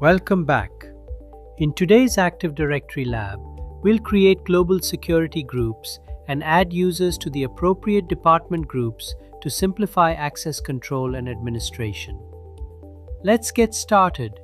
Welcome back. In today's Active Directory lab, we'll create global security groups and add users to the appropriate department groups to simplify access control and administration. Let's get started.